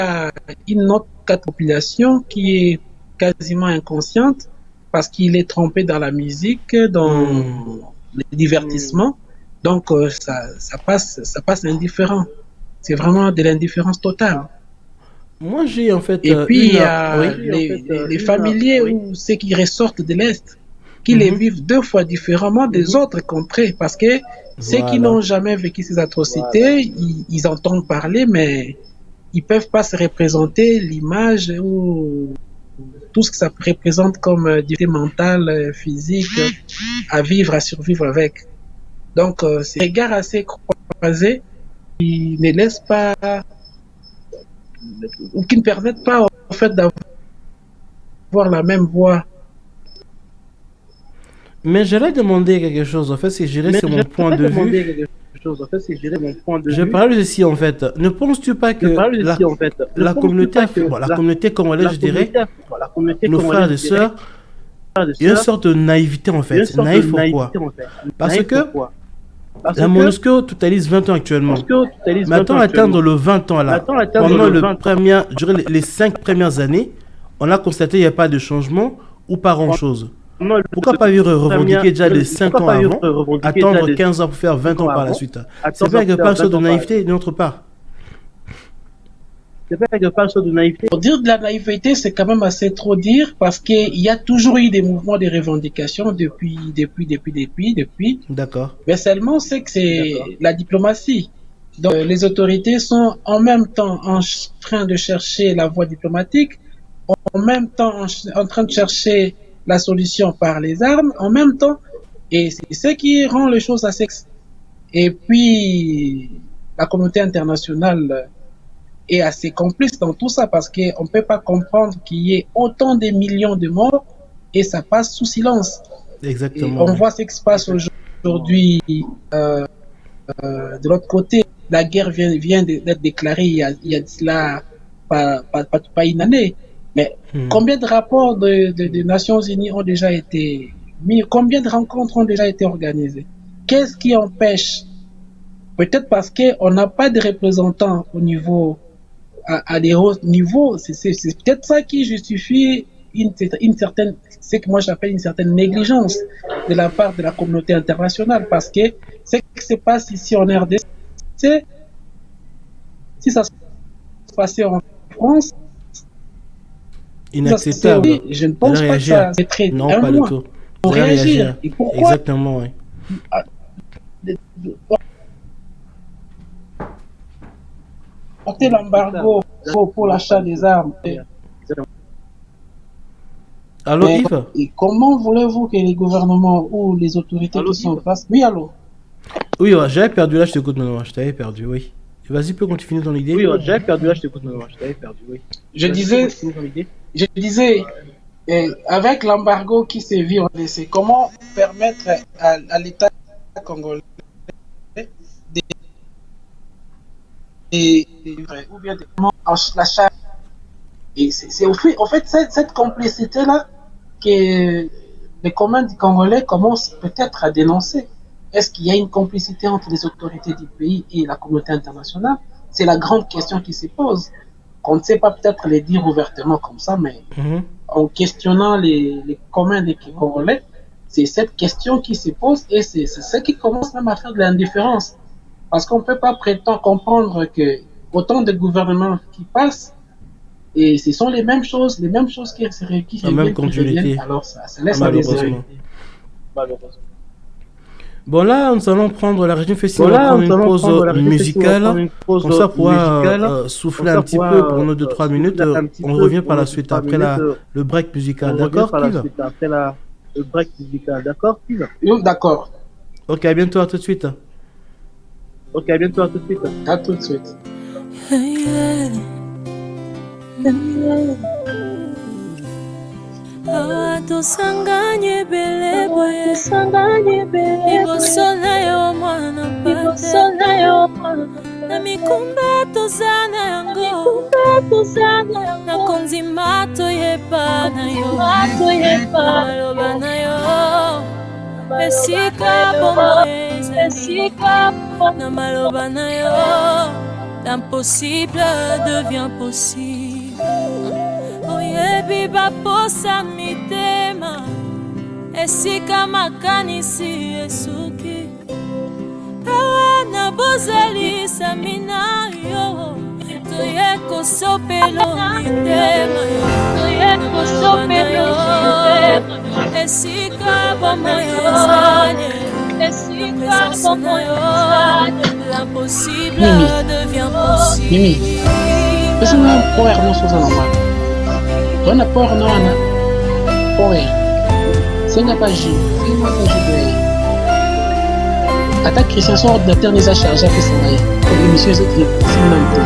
une autre population qui est quasiment inconsciente parce qu'il est trompé dans la musique, Mhm. dans les divertissements. Donc ça passe indifférent. C'est vraiment de l'indifférence totale. Moi, j'ai en fait Et puis il une. y a Oui. les familiers ou ceux qui ressortent de l'Est, qui les Mhm. vivent deux fois différemment des autres compris, parce que ceux qui Voilà. n'ont jamais vécu ces atrocités, ils entendent parler, mais ils peuvent pas se représenter l'image ou tout ce que ça représente comme difficulté mentale, physique, à vivre, à survivre avec. Donc, ces regards assez croisés qui ne laissent pas, ou qui ne permettent pas, en fait, d'avoir la même voix. Mais j'allais demander quelque chose. En fait, si je dirais, Mais c'est je mon point vais de demander vue. quelque chose. En fait, c'est gérer mon point de Je vue. parle de ceci en fait. Ne penses-tu pas Je que parle ici, en fait. Ne la penses-tu communauté, pas que bon, la communauté congolaise, la je dirais, communauté, la communauté nos frères congolaise, et je dirais, sœurs, frères et il y a une sœurs, sorte de naïveté en il y a une fait. sorte de Naïf pourquoi? naïveté, en fait. Parce Naïf que pourquoi? Parce la que MONUSCO totalise 20 ans actuellement. Moscou totalise Mais 20 attends ans actuellement. atteindre le 20 ans là. Maintenant, atteindre Pendant le le 20 ans. premier, durant les 5 premières années, on a constaté qu'il n'y a pas de changement ou pas grand chose. Pendant le Pourquoi pas premier, revendiquer déjà les 5 pourquoi ans pas avant, revendiquer déjà attendre des 15 ans pour faire 20 5 ans ans par la avant, suite? C'est attendre pas à quelque part faire une sorte 20 de ans par la naïveté suite? de notre part. C'est pas quelque part une sorte de naïveté. Pour dire de la naïveté, c'est quand même assez trop dire parce qu'il y a toujours eu des mouvements de revendication depuis. D'accord. Mais seulement, c'est que c'est D'accord. la diplomatie. Donc, les autorités sont en même temps en train de chercher la voie diplomatique, en même temps en train de chercher la solution par les armes, en même temps, et c'est ce qui rend les choses assez. Et puis, la communauté internationale est assez complice dans tout ça parce qu'on ne peut pas comprendre qu'il y ait autant de millions de morts et ça passe sous silence. Et Exactement, on oui. voit ce qui se passe aujourd'hui de l'autre côté. La guerre vient d'être déclarée il y a de cela pas une année. Mais Hmm. combien de rapports de Nations Unies ont déjà été mis? Combien de rencontres ont déjà été organisées? Qu'est-ce qui empêche? Peut-être parce qu'on n'a pas de représentants au niveau à des hauts niveaux. C'est peut-être ça qui justifie une certaine, ce que moi j'appelle une certaine négligence de la part de la communauté internationale. Parce que ce qui se passe ici en RDC, si ça se passait en France, si ça se passait, Inacceptable. je ne Vous allez pense pas que réagir. ça mettrait Non, un pas du mois tout. Vous pour allez réagir. réagir. Et pourquoi Exactement, oui. porter l'embargo pour l'achat des armes? Allô, Mais Yves? et comment voulez-vous que les gouvernements ou les autorités Allô, qui sont en Yves? place... Oui, allô? Oui, ouais, j'avais perdu là, je t'écoute maintenant. Je t'avais perdu, oui. Vas-y, peux continuer ton idée. Oui, j'avais perdu là, je t'écoute maintenant. Je t'avais perdu, oui. Je Vas-y, disais, continue ton idée. avec l'embargo qui s'est vu en RDC, comment permettre à l'État congolais de, ou bien de l'achat. Et c'est en fait cette complicité-là que les communs du Congolais commencent peut-être à dénoncer. Est-ce qu'il y a une complicité entre les autorités du pays et la communauté internationale? C'est la grande question qui se pose. qu'on ne sait pas peut-être les dire ouvertement comme ça, mais en questionnant les communs des Congolais, c'est cette question qui se pose et c'est ce qui commence même à faire de l'indifférence. Parce qu'on ne peut pas prétendre comprendre que autant de gouvernements qui passent, et ce sont les mêmes choses qui reviennent, alors ça laisse à désirer. Malheureusement. Bon, là, nous allons prendre la région festival, prendre une pause musicale, comme ça pouvoir souffler un petit peu pour nos 2-3 minutes. On revient par la suite après le break musical. D'accord, Steve? Après le break musical. D'accord, Steve? D'accord. Ok, à bientôt, à tout de suite. Ok, à bientôt, à tout de suite. À tout de suite. Tosanganye bele boye liboso na yo mwana mpate na mikumba tozana yango nakondima toyeba na yo maloba na yo esika bongo ezali na maloba na yo l'impossible devient possible. Oyebi baposa mitema esika makanisi esuki awa na bozalisa mina yo toye kosopelo mitema yo esika bomoyo ezali l'impossible devient possible. Mimi, ese no es poder no se usa normal. Dona poder no ana poder. Senga pagi, senga pagi doy. Attaque Christian sort ordinateur les a chargé après ça vaille. Pour l'émission c'est très simple.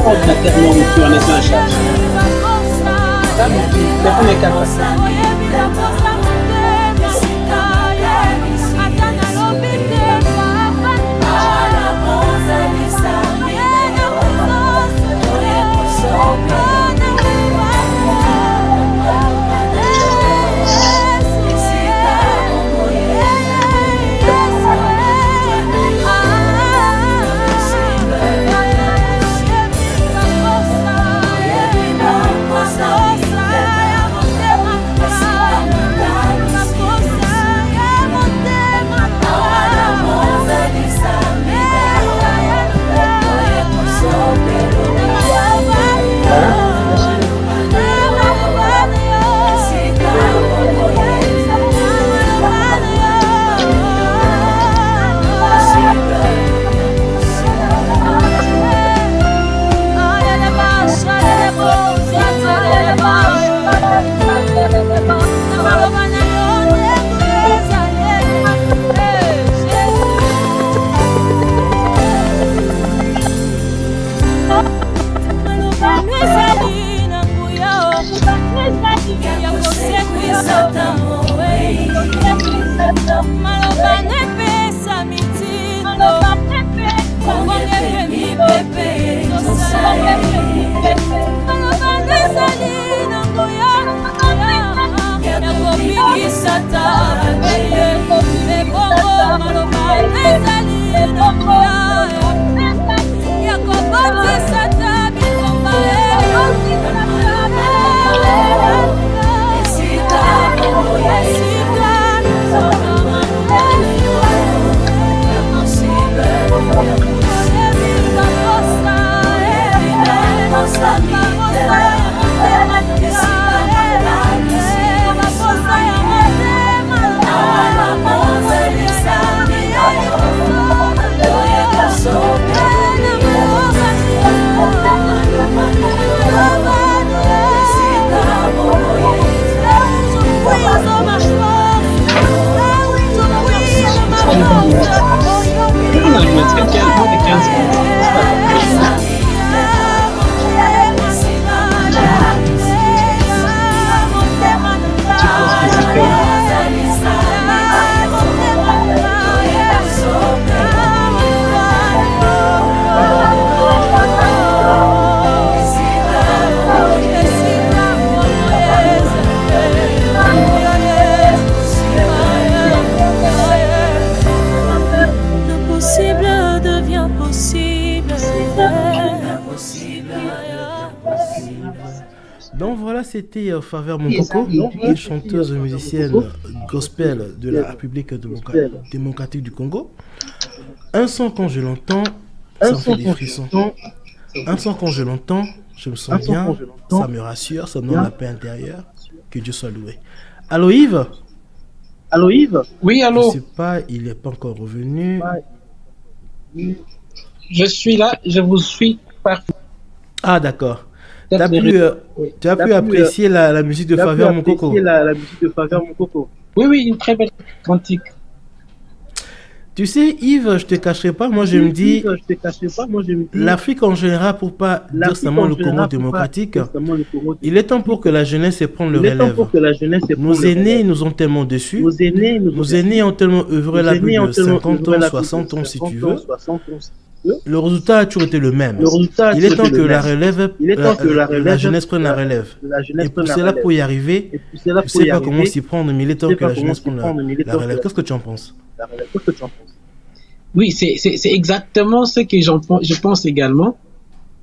Ordinateur non plus en étant en charge. Ça, mais pour les quatre. Donc voilà, c'était Faveur Mon Coco, une chanteuse musicienne gospel de la République démocratique du Congo. Un son quand je l'entends, ça me fait des frissons. Un son quand je l'entends, je me sens bien, ça me rassure, ça me donne la paix intérieure. Que Dieu soit loué. Allô Yves? Allô Yves? Oui, Je allô, sais pas, il n'est pas encore revenu. je suis là, je vous suis parfait. Ah d'accord. Peut-être T'as des pu, raisons. Oui. tu as pu apprécier la musique de Faveur Mon Coco. La musique de Faveur Mon Coco. Oui, oui, une très belle cantique. Tu sais Yves, je te cacherai pas, moi je me dis, Je te cacherai pas, moi je me dis, l'Afrique en général, pour pas dire seulement le Congo démocratique, il est temps pour que la jeunesse prenne le il est temps relève. pour que la jeunesse Nos prenne le aînés relève. nous ont tellement déçus. Nos aînés nous ont Nos aînés ont tellement œuvré là Nos plus aînés ont de tellement 50 œuvré ans, là 60 plus ans de si tu 50 ans, veux. 60 ans, si tu veux. Le résultat a toujours été le même. Le résultat a Il est toujours temps été que le la même. relève, Il est temps que la relève, jeunesse prenne la relève. La jeunesse Et pour prenne la cela, relève. pour y arriver, Et pour cela, je pour sais y pas comment arriver, s'y prendre, mais il est temps je sais que la pas comment jeunesse s'y prenne prendre, mais il est la temps que relève. la- Qu'est-ce que tu en penses? la relève. Qu'est-ce que tu en penses? Oui, c'est exactement ce que je pense également.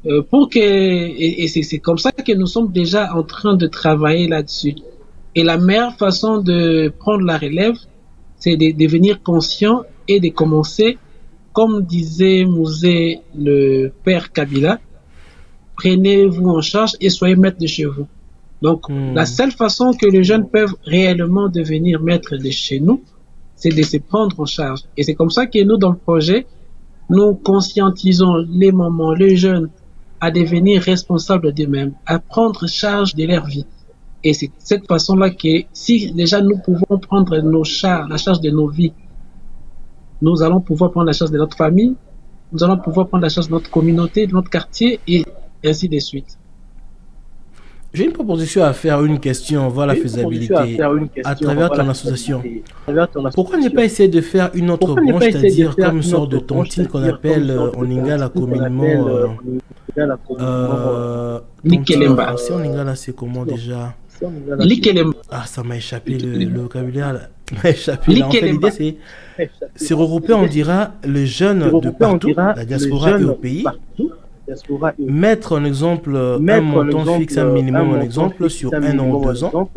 C'est comme ça que nous sommes déjà en train de travailler là-dessus. Et la meilleure façon de prendre la relève, c'est de devenir conscient et de commencer, comme disait Mouzé, le père Kabila, prenez-vous en charge et soyez maître de chez vous. Donc, la seule façon que les jeunes peuvent réellement devenir maîtres de chez nous, c'est de se prendre en charge. Et c'est comme ça que nous, dans le projet, nous conscientisons les mamans, les jeunes, à devenir responsables d'eux-mêmes, à prendre charge de leur vie. Et c'est de cette façon-là que si déjà nous pouvons prendre la charge de nos vies, nous allons pouvoir prendre la charge de notre famille, nous allons pouvoir prendre la charge de notre communauté, de notre quartier, et ainsi de suite. J'ai une proposition à faire, une question, voir la J'ai une proposition faisabilité à faire, une question, à travers voilà, ton la association. faisabilité. À travers ton Pourquoi ne association. pas essayer de faire une autre Pourquoi ne branche, pas essayer de c'est-à-dire faire comme une une sorte de autre branche, tontine qu'on c'est-à-dire appelle comme une sorte en de lingala tontine qu'on communément appelle, en lingala tontine en Likelemba. français, en lingala c'est comment déjà? Likelem- Ah, ça m'a échappé le vocabulaire là. M'a échappé là. En fait, Likelemba. l'idée c'est regrouper, on dira, les jeunes de partout, la diaspora et au pays, mettre en exemple un montant fixe, un minimum en exemple sur un an ou 2 ans.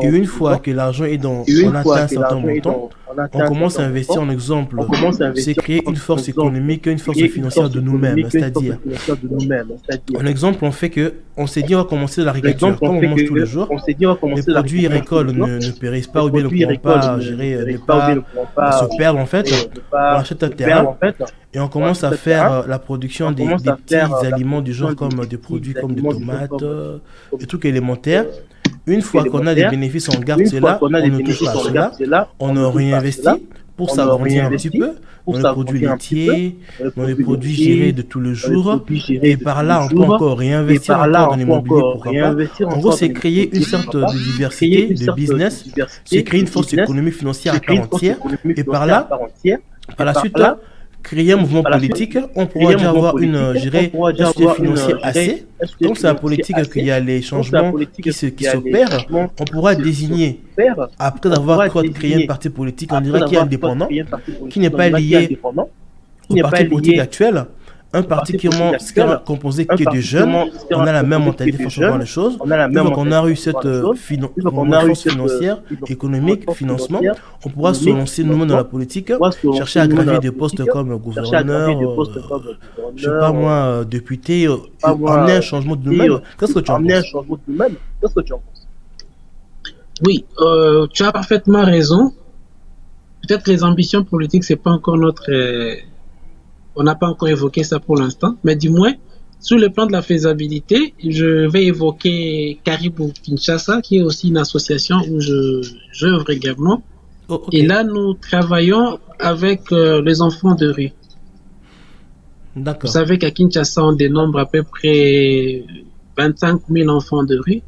Et une fois que l'argent est dans, on atteint un certain montant, on commence à investir en exemple, c'est créer une force économique, une force financière de nous-mêmes, c'est-à-dire, en exemple, on fait que, on s'est dit on va commencer de l'agriculture, comme on mange tous les jours, les produits agricoles ne périssent pas ou bien ne pourront pas gérer, ne pas se perdre en fait. On achète un terrain et on commence à faire la production des petits aliments du genre comme des produits comme des tomates, des trucs élémentaires. Une fois qu'on a des bénéfices, on garde cela, on ne touche pas à cela, on réinvestit pour s'agrandir un petit peu dans les produits laitiers, dans les produits gérés de tous les jours, et par là on peut encore réinvestir encore dans l'immobilier, pourquoi pas. En gros, c'est créer une sorte de diversité, de business, c'est créer une force économique financière à part entière, et par là, par la suite, là, créer un mouvement politique, on pourra déjà avoir un soutien financier assez. Donc c'est la politique qu'il y a les changements qui s'opèrent, on pourra désigner, après avoir créé un parti politique, on dirait qui est indépendant, qui n'est pas lié au parti politique actuel, un parti qui est composé que de jeunes, on a la même mentalité pour voir les choses. Une fois qu'on a eu cette force financière, économique, financement, on pourra se lancer nous-mêmes dans la politique, chercher à gravir des postes comme gouverneur, je sais pas moi, député, amener un changement de nous-mêmes. Qu'est-ce que tu en penses? Oui, tu as parfaitement raison. Peut-être les ambitions politiques, c'est pas encore on n'a pas encore évoqué ça pour l'instant, mais du moins, sur le plan de la faisabilité, je vais évoquer Caribou Kinshasa, qui est aussi une association où j'œuvre également. Oh, okay. Et là, nous travaillons avec les enfants de rue. D'accord. Vous savez qu'à Kinshasa, on dénombre à peu près 25 000 enfants de rue.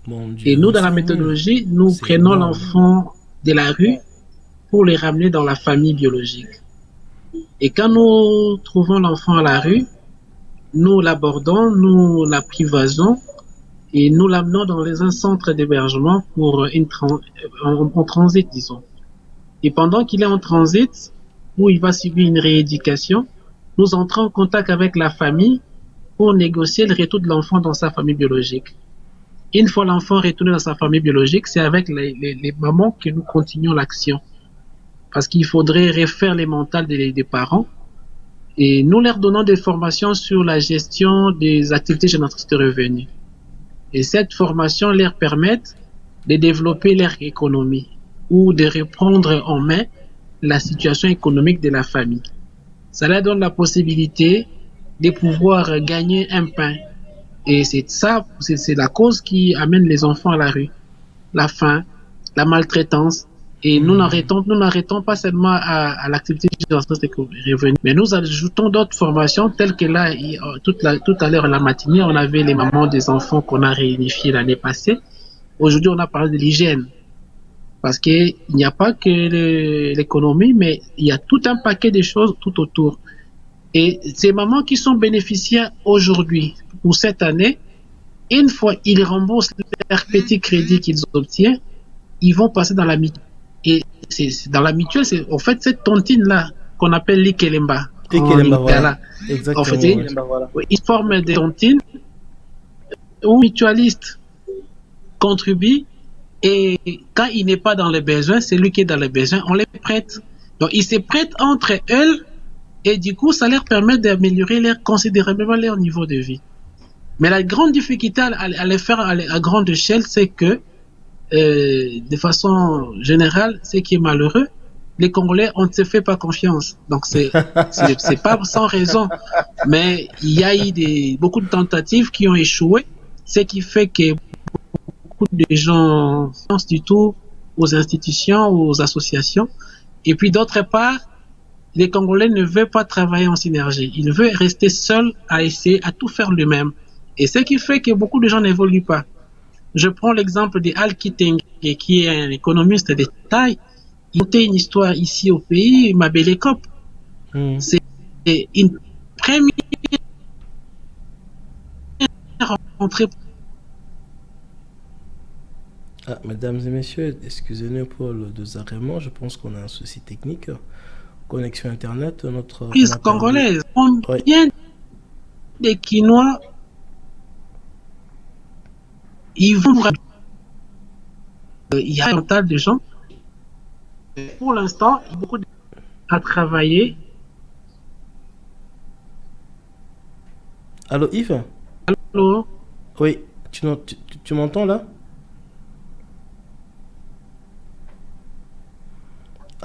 Mon Dieu, et nous, dans la méthodologie, nous prenons l'enfant de la rue pour les ramener dans la famille biologique. Et quand nous trouvons l'enfant à la rue, nous l'abordons, nous l'apprivoisons et nous l'amenons dans un centre d'hébergement pour en transit, disons. Et pendant qu'il est en transit, où il va subir une rééducation, nous entrons en contact avec la famille pour négocier le retour de l'enfant dans sa famille biologique. Une fois l'enfant retourné dans sa famille biologique, c'est avec les mamans que nous continuons l'action. Parce qu'il faudrait refaire les mentales des parents et nous leur donnons des formations sur la gestion des activités génératrices de revenus. Et cette formation leur permet de développer leur économie ou de reprendre en main la situation économique de la famille. Ça leur donne la possibilité de pouvoir gagner un pain. Et c'est ça, c'est la cause qui amène les enfants à la rue. La faim, la maltraitance. Et nous n'arrêtons pas seulement à l'activité génératrice de revenus, mais nous ajoutons d'autres formations telles que là, tout à l'heure, la matinée, on avait les mamans des enfants qu'on a réunifiés l'année passée. Aujourd'hui, on a parlé de l'hygiène. Parce qu'il n'y a pas que l'économie, mais il y a tout un paquet de choses tout autour. Et ces mamans qui sont bénéficiaires aujourd'hui, pour cette année, une fois ils remboursent leur petit crédit qu'ils obtiennent, ils vont passer dans la mutuelle. Et dans la mutuelle, c'est en fait cette tontine-là qu'on appelle l'Ikelemba. Voilà. Exactement. En fait, ils forment des tontines où les mutualistes contribuent et quand il n'est pas dans les besoins, c'est lui qui est dans les besoins, on les prête. Donc ils se prêtent entre eux et du coup, ça leur permet d'améliorer considérablement leur niveau de vie. Mais la grande difficulté à les faire à grande échelle, c'est que de façon générale, ce qui est malheureux, les Congolais, on ne se fait pas confiance. Donc c'est pas sans raison. Mais il y a eu beaucoup de tentatives qui ont échoué, ce qui fait que beaucoup de gens pensent du tout aux institutions, aux associations. Et puis d'autre part, les Congolais ne veulent pas travailler en synergie. Ils veulent rester seuls à essayer à tout faire eux-mêmes. Et ce qui fait que beaucoup de gens n'évoluent pas. Je prends l'exemple de Al Kitenge, qui est un économiste de taille. Il a une histoire ici au pays, Mabele Cop. C'est une première rentrée. Mesdames et messieurs, excusez-nous pour le désagrément. Je pense qu'on a un souci technique. Connexion Internet. Notre congolaise. Combien de Quinois ils vont. Il y a un tas de gens. Pour l'instant, il y a beaucoup à travailler. Allô Yves? Allô? Oui, tu m'entends là?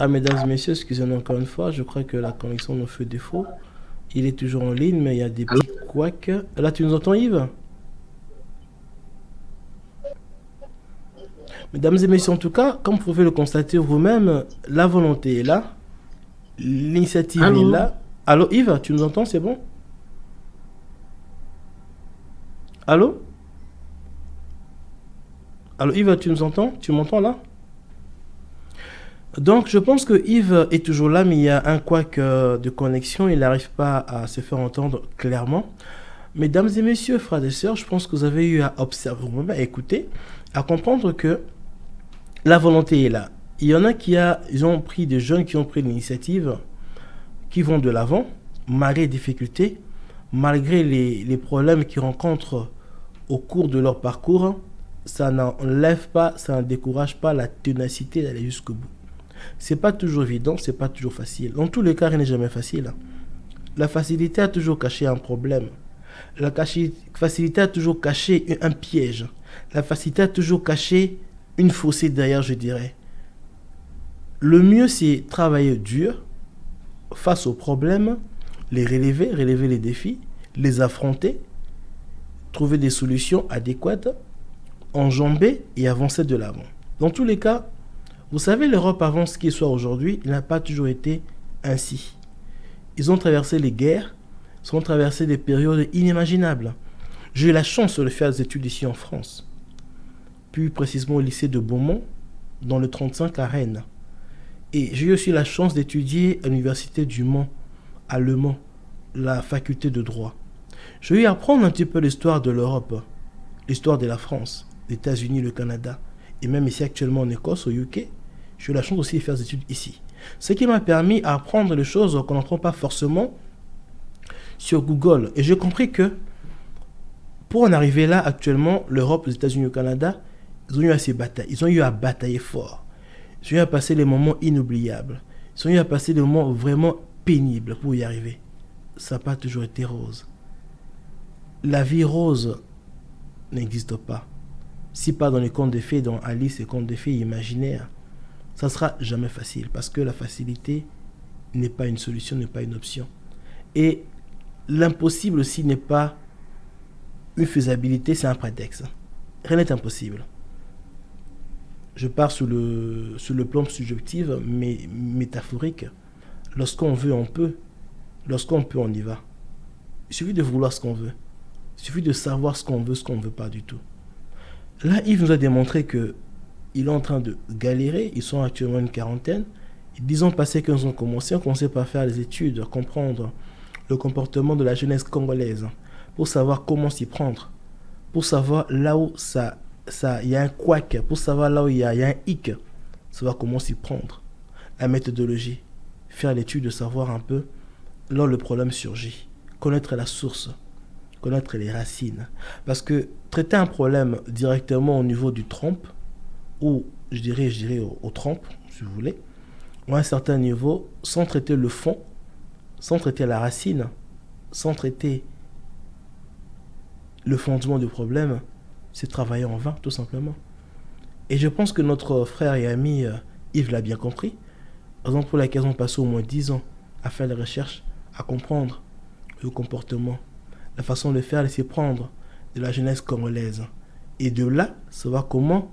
Mesdames et messieurs, excusez-nous encore une fois, je crois que la connexion nous fait défaut. Il est toujours en ligne, mais il y a des petits couacs. Là, tu nous entends Yves? Mesdames et messieurs, en tout cas, comme vous pouvez le constater vous-même, la volonté est là, l'initiative est là. Allô Yves, tu nous entends, c'est bon? Allô? Allô Yves, tu nous entends? Tu m'entends là? Donc je pense que Yves est toujours là, mais il y a un couac de connexion, il n'arrive pas à se faire entendre clairement. Mesdames et messieurs, frères et sœurs, je pense que vous avez eu à observer, à écouter, à comprendre que la volonté est là. Il y en a ils ont pris des jeunes qui ont pris l'initiative, qui vont de l'avant, malgré les difficultés, malgré les problèmes qu'ils rencontrent au cours de leur parcours. Ça n'enlève pas, ça ne décourage pas la ténacité d'aller jusqu'au bout. C'est pas toujours évident, c'est pas toujours facile. Dans tous les cas, rien n'est jamais facile. La facilité a toujours caché un problème. La facilité a toujours caché un piège. La facilité a toujours caché une fossée derrière, je dirais. Le mieux, c'est travailler dur face aux problèmes, les relever les défis, les affronter, trouver des solutions adéquates, enjamber et avancer de l'avant. Dans tous les cas, vous savez, l'Europe avant ce qui soit aujourd'hui, il n'a pas toujours été ainsi. Ils ont traversé les guerres, ils ont traversé des périodes inimaginables. J'ai eu la chance de faire des études ici en France, plus précisément au lycée de Beaumont, dans le 35 à Rennes. Et j'ai eu aussi la chance d'étudier à l'université du Mans, à Le Mans, la faculté de droit. J'ai eu à apprendre un petit peu l'histoire de l'Europe, l'histoire de la France, les États-Unis, le Canada, et même ici actuellement en Écosse, au UK. J'ai eu la chance aussi de faire des études ici. Ce qui m'a permis d'apprendre des choses qu'on n'apprend pas forcément sur Google. Et j'ai compris que Pour en arriver là, actuellement, l'Europe, les États-Unis, le Canada, ils ont eu à se batailler. Ils ont eu à batailler fort. Ils ont eu à passer des moments inoubliables. Ils ont eu à passer des moments vraiment pénibles pour y arriver. Ça n'a pas toujours été rose. La vie rose n'existe pas. Si pas dans les contes de fées, dans Alice et contes de fées imaginaires, ça sera jamais facile parce que la facilité n'est pas une solution, n'est pas une option. Et l'impossible aussi n'est pas une faisabilité, c'est un prétexte. Rien n'est impossible. Je pars sur le plan subjectif, mais métaphorique. Lorsqu'on veut, on peut. Lorsqu'on peut, on y va. Il suffit de vouloir ce qu'on veut. Il suffit de savoir ce qu'on ne veut pas du tout. Là, Yves nous a démontré qu'il est en train de galérer. Ils sont actuellement une quarantaine. 10 ans passés qu'ils ont commencé, on commençait par faire les études, comprendre le comportement de la jeunesse congolaise, pour savoir comment s'y prendre, pour savoir là où il y a un couac, pour savoir là où il y a un hic, savoir comment s'y prendre. La méthodologie, faire l'étude de savoir un peu là où le problème surgit, connaître la source, connaître les racines. Parce que traiter un problème directement au niveau du tronc, ou je dirais au tronc, si vous voulez, ou à un certain niveau, sans traiter le fond, sans traiter la racine, sans traiter le fondement du problème, c'est travailler en vain, tout simplement. Et je pense que notre frère et ami Yves l'a bien compris, raison pour laquelle on passe au moins 10 ans à faire des recherches, à comprendre le comportement, la façon de faire et s'y prendre de la jeunesse congolaise. Et de là, savoir comment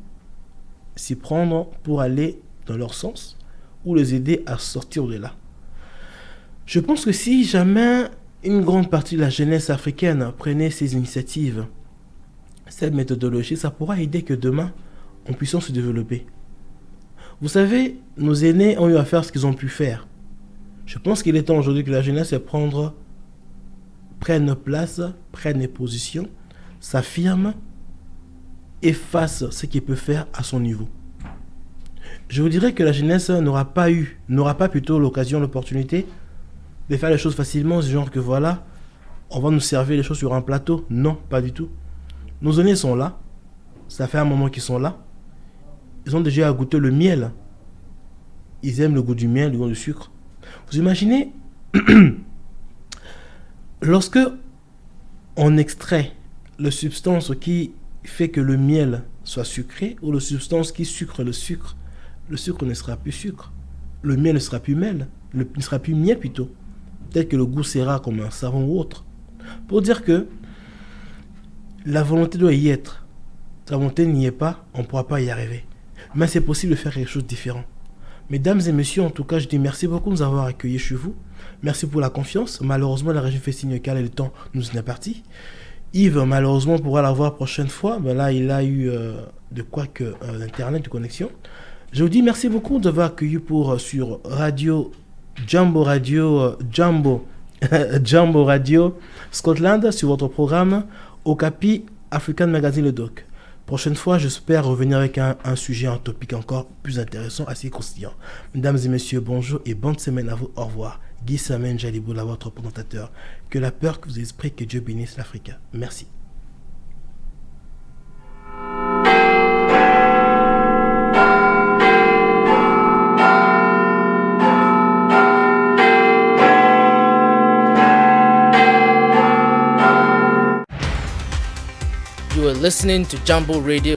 s'y prendre pour aller dans leur sens ou les aider à sortir de là. Je pense que si jamais une grande partie de la jeunesse africaine prenait ces initiatives, cette méthodologie, ça pourra aider que demain, on puisse se développer. Vous savez, nos aînés ont eu à faire ce qu'ils ont pu faire. Je pense qu'il est temps aujourd'hui que la jeunesse prenne place, prenne position, s'affirme et fasse ce qu'il peut faire à son niveau. Je vous dirais que la jeunesse n'aura pas plutôt l'occasion, l'opportunité de faire les choses facilement, genre que voilà, on va nous servir les choses sur un plateau. Non, pas du tout. Nos aînés sont là, ça fait un moment qu'ils sont là, ils ont déjà goûté le miel, ils aiment le goût du miel, le goût du sucre. Vous imaginez, lorsque on extrait la substance qui fait que le miel soit sucré, ou la substance qui sucre le sucre ne sera plus sucre, le miel ne sera plus miel, ne sera plus miel plutôt. Peut-être que le goût sera comme un savon ou autre. Pour dire que la volonté doit y être. Si la volonté n'y est pas, on ne pourra pas y arriver. Mais c'est possible de faire quelque chose de différent. Mesdames et messieurs, en tout cas, je dis merci beaucoup de nous avoir accueillis chez vous. Merci pour la confiance. Malheureusement, la régie fait signe qu'elle et le temps nous est parti. Yves, malheureusement, pourra la voir prochaine fois. Mais là, il a eu l'internet de connexion. Je vous dis merci beaucoup d'avoir accueilli sur Radio Jambo Radio Scotland sur votre programme Okapi African Magazine Le Doc. Prochaine fois, j'espère revenir avec un sujet, un topic encore plus intéressant, assez croustillant. Mesdames et messieurs, bonjour et bonne semaine à vous. Au revoir. Guy Samen Jaliboula, votre présentateur. Que la peur que vous esprit, que Dieu bénisse l'Afrique. Merci. You are listening to Jambo Radio.